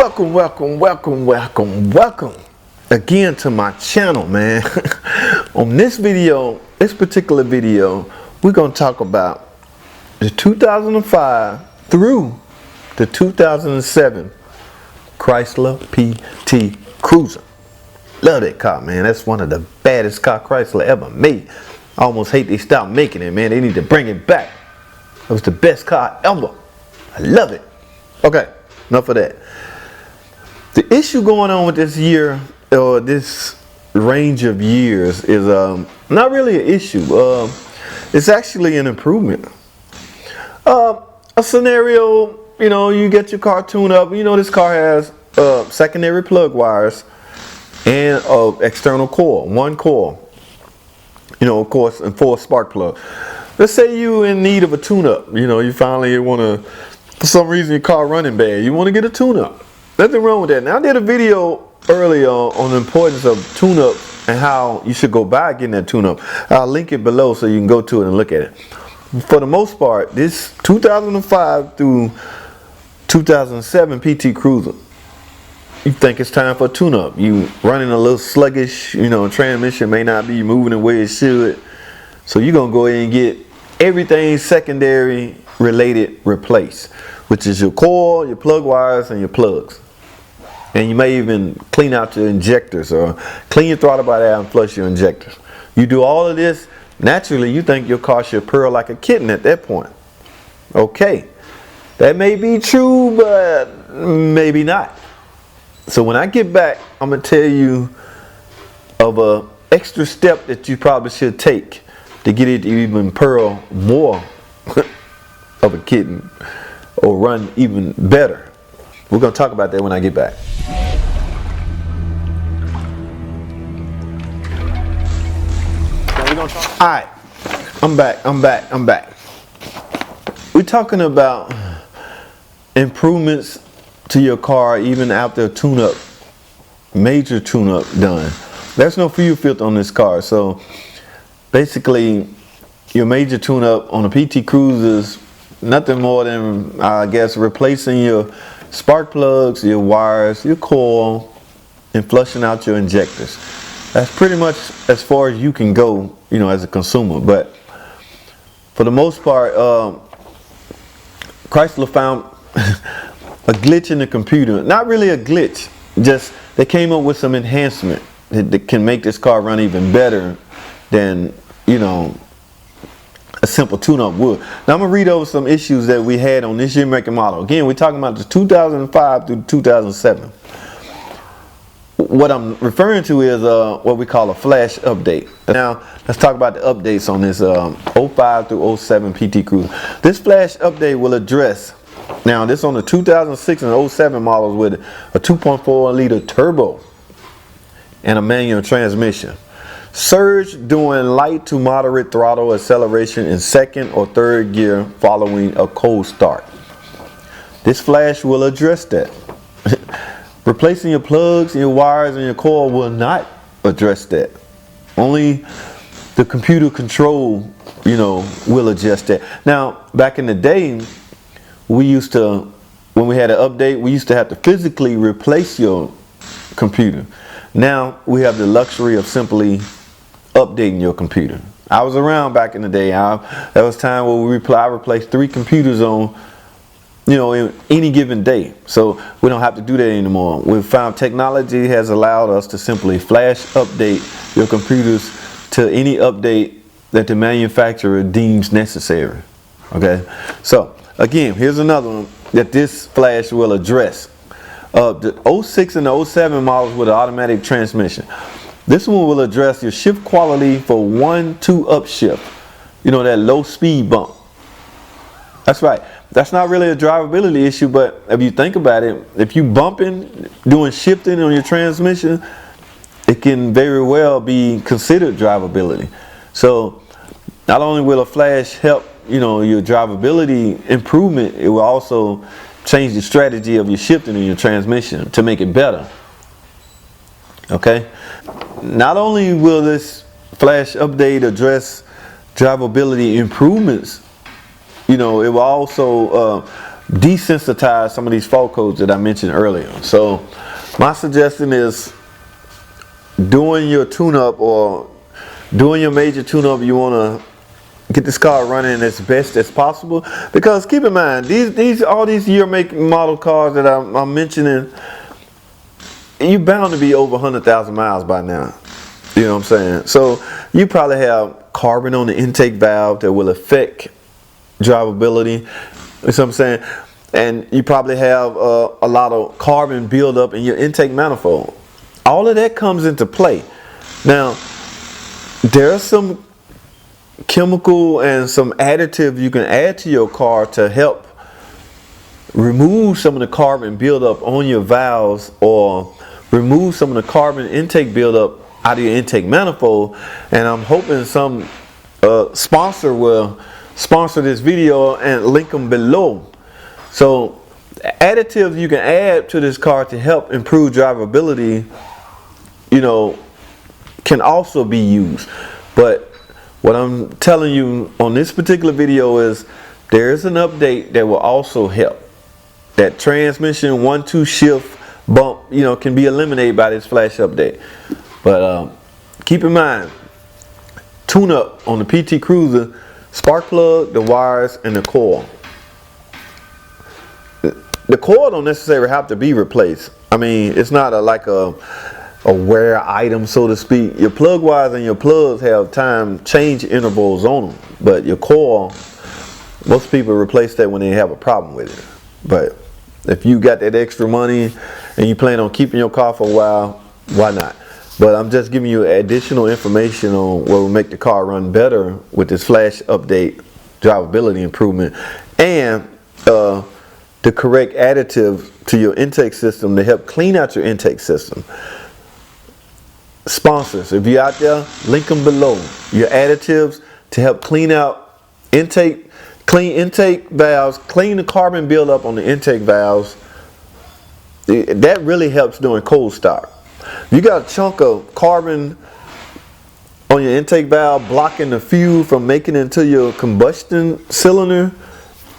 Welcome again to my channel, man. On this particular video, we're going to talk about the 2005 through the 2007 Chrysler PT Cruiser. Love that car, man. That's one of the baddest car Chrysler ever made. I almost hate they stopped making it, man. They need to bring it back. It was the best car ever. I love it. Okay, enough of that. The issue going on with this year, or this range of years, is not really an issue. It's actually an improvement. A scenario, you get your car tuned up. This car has secondary plug wires and external coil, one coil. Of course, and 4 spark plugs. Let's say you're in need of a tune-up. You finally want to, for some reason your car running bad. You want to get a tune-up. Nothing wrong with that. Now, I did a video earlier on the importance of tune-up and how you should go by getting that tune-up. I'll link it below so you can go to it and look at it. For the most part, this 2005 through 2007 PT Cruiser, you think it's time for a tune-up. You running a little sluggish, transmission may not be moving the way it should. So you're going to go ahead and get everything secondary related replaced, which is your coil, your plug wires, and your plugs. And you may even clean out your injectors or clean your throttle body out and flush your injectors. You do all of this, naturally you think your car should purr like a kitten at that point. Okay, that may be true, but maybe not. So when I get back, I'm going to tell you of an extra step that you probably should take to get it to even purr more of a kitten or run even better. We're going to talk about that when I get back. Alright, I'm back. We're talking about improvements to your car even after a tune-up, major tune-up done. There's no fuel filter on this car, so basically your major tune-up on a PT Cruiser is nothing more than, I guess, replacing your spark plugs, your wires, your coil, and flushing out your injectors. That's pretty much as far as you can go, as a consumer. But for the most part, Chrysler found a glitch in the computer. Not really a glitch, just they came up with some enhancement that can make this car run even better than, a simple tune-up would. Now I'm going to read over some issues that we had on this year, make, and model. Again, we're talking about the 2005 through 2007. What I'm referring to is what we call a flash update. Now, let's talk about the updates on this 05 through 07 PT Cruiser. This flash update will address, now this on the 2006 and 07 models with a 2.4 liter turbo and a manual transmission. Surge during light to moderate throttle acceleration in second or third gear following a cold start. This flash will address that. Replacing your plugs, your wires, and your coil will not address that. Only the computer control, will adjust that. Now, back in the day, we used to, when we had an update, we used to have to physically replace your computer. Now, we have the luxury of simply updating your computer. I was around back in the day. There was time where I replaced 3 computers on, in any given day. So we don't have to do that anymore. We've found technology has allowed us to simply flash update your computers to any update that the manufacturer deems necessary. Okay. So again, here's another one that this flash will address. The 06 and the 07 models with an automatic transmission. This one will address your shift quality for 1-2 upshift. That low speed bump. That's right. That's not really a drivability issue, but if you think about it, if you bumping, doing shifting on your transmission, it can very well be considered drivability. So not only will a flash help, your drivability improvement, it will also change the strategy of your shifting in your transmission to make it better. Okay. Not only will this flash update address drivability improvements, it will also desensitize some of these fault codes that I mentioned earlier. So my suggestion is doing your tune-up or doing your major tune-up. You want to get this car running as best as possible, because keep in mind, all these year, make, model cars that I'm mentioning, you're bound to be over 100,000 miles by now. You know what I'm saying? So you probably have carbon on the intake valve that will affect drivability. You know what I'm saying? And you probably have a lot of carbon buildup in your intake manifold. All of that comes into play. Now, there are some chemical and some additive you can add to your car to help remove some of the carbon buildup on your valves, or remove some of the carbon intake buildup out of your intake manifold. And I'm hoping some sponsor will sponsor this video and link them below. So additives you can add to this car to help improve drivability, you know, can also be used. But what I'm telling you on this particular video is there's an update that will also help. That transmission 1-2 shift bump, you know, can be eliminated by this flash update. But keep in mind, tune up on the PT Cruiser, spark plug, the wires, and the coil. The coil don't necessarily have to be replaced. I mean, it's not like a rare item, so to speak. Your plug wires and your plugs have time change intervals on them, but your coil, most people replace that when they have a problem with it. But if you got that extra money and you plan on keeping your car for a while, why not? But I'm just giving you additional information on what will make the car run better with this flash update, drivability improvement, and the correct additive to your intake system to help clean out your intake system. Sponsors, if you're out there, link them below. Your additives to help clean out intake, clean intake valves, clean the carbon buildup on the intake valves. That really helps during cold start. You got a chunk of carbon on your intake valve blocking the fuel from making it into your combustion cylinder,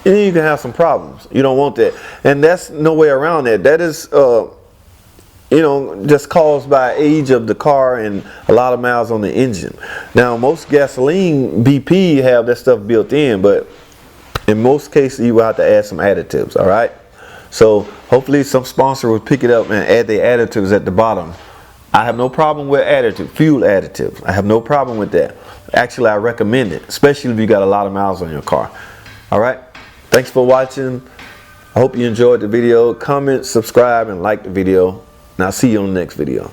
and then you can have some problems. You don't want that, and that's no way around that. That is you know, just caused by age of the car and a lot of miles on the engine. Now, most gasoline BP have that stuff built in, but in most cases you will have to add some additives. All right, so hopefully some sponsor will pick it up and add the additives at the bottom. I have no problem with fuel additives. I have no problem with that. Actually, I recommend it, especially if you got a lot of miles on your car. All right, thanks for watching. I hope you enjoyed the video. Comment, subscribe, and like the video. And I'll see you on the next video.